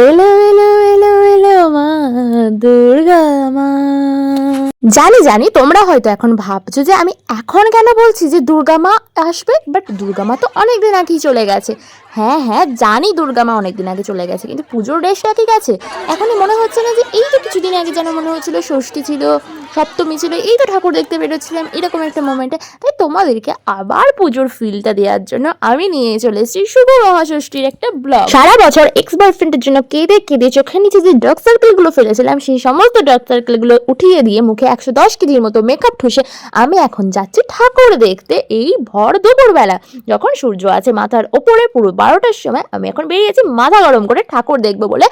এলো এলো এলো এলো মা দুর্গা মা। জানি জানি তোমরা হয়তো এখন ভাবছো যে আমি এখন কেন বলছি যে দুর্গা মা আসবে, বাট দুর্গা মা তো অনেকদিন আগেই চলে গেছে। হ্যাঁ হ্যাঁ জানি দুর্গা মা অনেকদিন আগে চলে গেছে, কিন্তু পুজোর রেশ কি গেছে? এখনই মনে হচ্ছে না যে এই তো কিছুদিন আগে যেন মনে হচ্ছিল ষষ্ঠী ছিল, সপ্তমী ছিল, এই তো ঠাকুর দেখতে বেরোচ্ছিলাম এরকম একটা মোমেন্টে। তাই তোমাদেরকে আবার পুজোর ফিলটা দেওয়ার জন্য আমি নিয়ে চলে এসেছি শুভ মহাষষ্ঠীর একটা ব্লগ। সারা বছর এক্স বয়ফ্রেন্ডের জন্য কেঁদে কেঁদে চোখের নিচে যে ডার্ক সার্কেলগুলো ফেলেছিলাম, সেই সমস্ত ডার্ক সার্কেলগুলো উঠিয়ে দিয়ে মুখে 110 কেজির মতো মেকআপ ঠুসে আমি এখন যাচ্ছি ঠাকুর দেখতে। এই ভর দুপুরবেলা যখন সূর্য আছে মাথার ওপরে, পুরো 12টার সময় আমি এখন বেরিয়েছি মাথা গরম করে ঠাকুর দেখবো বলে।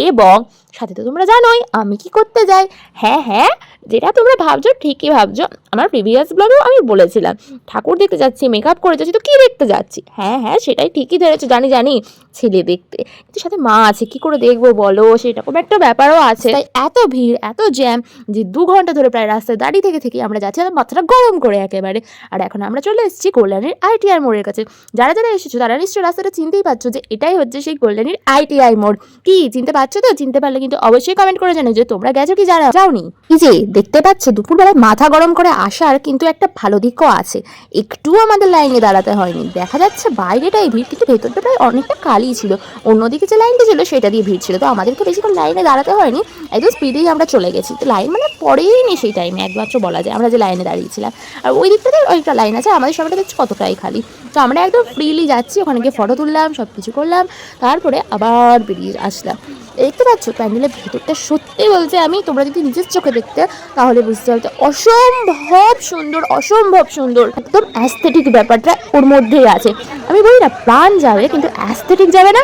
এবং সাথে তো তোমরা জানোই আমি কি করতে যাই। হ্যাঁ হ্যাঁ, যেটা তোমরা ভাবছো ঠিকই ভাবছো, আমার প্রিভিয়াস ব্লগেও আমি বলেছিলাম ঠাকুর দেখতে যাচ্ছি, মেকআপ করে যাচ্ছি। তো কি দেখতে যাচ্ছি? হ্যাঁ হ্যাঁ সেটাই ঠিকই ধরেছো, জানি জানি, ছেলে দেখতে। কিন্তু সাথে মা আছে, কি করে দেখবো বলো, সেরকম একটা ব্যাপারও আছে। তাই এত ভিড় এত জ্যাম যে 2 ঘন্টা ধরে প্রায় রাস্তায় দাঁড়িয়ে থেকে থেকে আমরা যাচ্ছি মাথাটা গরম করে একেবারে। আর এখন আমরা চলে এসেছি কল্যাণীর ITI মোড়ের কাছে। যারা যারা এসেছো তারা নিশ্চয়ই রাস্তাটা চিনতেই পারছো যে এটাই হচ্ছে সেই কল্যাণীর ITI মোড়। কি চিনতে পারছো তো? চিনতে পারলে কিন্তু অবশ্যই কমেন্ট করে জানো যে তোমরা গেছো কি যারা যাওনি। এই যে দেখতে পাচ্ছ দুপুরবেলায় মাথা গরম করে আসার কিন্তু একটা ভালো দিকও আছে, একটুও আমাদের লাইনে দাঁড়াতে হয়নি। দেখা যাচ্ছে বাইরেটাই ভিড়, কিন্তু ভেতরটা প্রায় অনেকটা খালি ছিল। অন্যদিকে যে লাইনটা ছিল সেটা দিয়ে ভিড় ছিল, তো আমাদেরকে বেশিক্ষণ লাইনে দাঁড়াতে হয়নি, একদম স্পিডেই আমরা চলে গেছি। তো লাইন মানে পড়েই নি সেই টাইমে, একমাত্র বলা যায় আমরা যে লাইনে দাঁড়িয়েছিলাম। আর ওই দিকটাতে একটা লাইন আছে, আমাদের সময়টা দেখছি কতটাই খালি। তো আমরা একদম ফ্রিলি যাচ্ছি, ওখানে গিয়ে ফটো তুললাম, সব কিছু করলাম, তারপরে আবার বেরিয়ে আসলাম। দেখতে পাচ্ছ প্যান্ডেলের ভেতরটা সত্যি বলতে আমি, তোমরা যদি নিজের চোখে দেখতে তাহলে বুঝতে পারতে অসম্ভব সুন্দর, অসম্ভব সুন্দর। একদম অ্যাস্থেটিক ব্যাপারটা ওর মধ্যেই আছে। আমি বলি না প্রাণ যাবে কিন্তু অ্যাস্থেটিক যাবে না,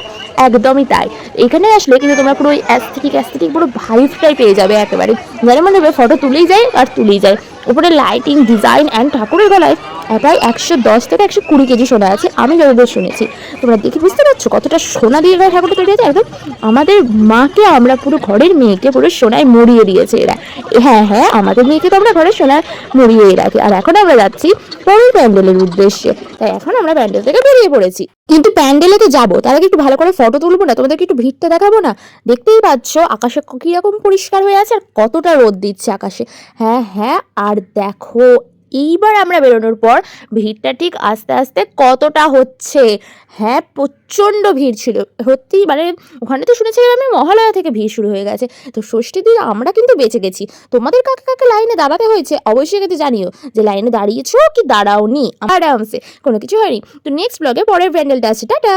একদমই তাই। এখানে আসলে কিন্তু তোমরা পুরো ওই অ্যাস্থেটিক পুরো ভাইবটাই পেয়ে যাবে একেবারে। যেন মনে হবে ফটো তুলেই যায় আর তুলেই যায়। উপরে লাইটিং, ডিজাইন অ্যান্ড ঠাকুরের গলায় প্রায় 110 থেকে 120 কেজি সোনা আছে আমি যতদূর শুনেছি। তোমরা দেখে বুঝতে পারছো কতটা সোনা দিয়ে এরা ঠাকুরটা তৈরি আছে। একদম আমাদের মাকে, আমরা পুরো ঘরের মেয়েকে পুরো সোনায় মরিয়ে দিয়েছে এরা। হ্যাঁ হ্যাঁ, আমাদের মেয়েকে তো আমরা ঘরের সোনায় মরিয়েই রাখি। আর এখন আমরা যাচ্ছি পরের প্যান্ডেলের উদ্দেশ্যে। তাই এখন আমরা প্যান্ডেল থেকে বেরিয়ে পড়েছি। কিন্তু প্যান্ডেলে তো যাবো, তার আগে একটু ভালো করে ফটো তুলবো না, তোমাদেরকে একটু ভিড়টা দেখাবো না? দেখতেই পাচ্ছ আকাশে কিরকম পরিষ্কার হয়ে আছে আর কতটা রোদ দিচ্ছে আকাশে। হ্যাঁ হ্যাঁ, আর দেখো এইবার আমরা বেরোনোর পর ভিড়টা ঠিক আস্তে আস্তে কতটা হচ্ছে। হ্যাঁ প্রচণ্ড ভিড় ছিল সত্যি, মানে ওখানে তো শুনেছিলাম আমি মহালয়া থেকে ভিড় শুরু হয়ে গেছে। তো ষষ্ঠী দিন আমরা কিন্তু বেঁচে গেছি। তোমাদের কাকে কাকে লাইনে দাঁড়াতে হয়েছে অবশ্যই কিন্তু জানিও, যে লাইনে দাঁড়িয়েছো কি দাঁড়াওনি, আরামসে কোনো কিছু হয়নি। তো নেক্সট ব্লগে পরের প্যান্ডেলটা আছে, টাটা।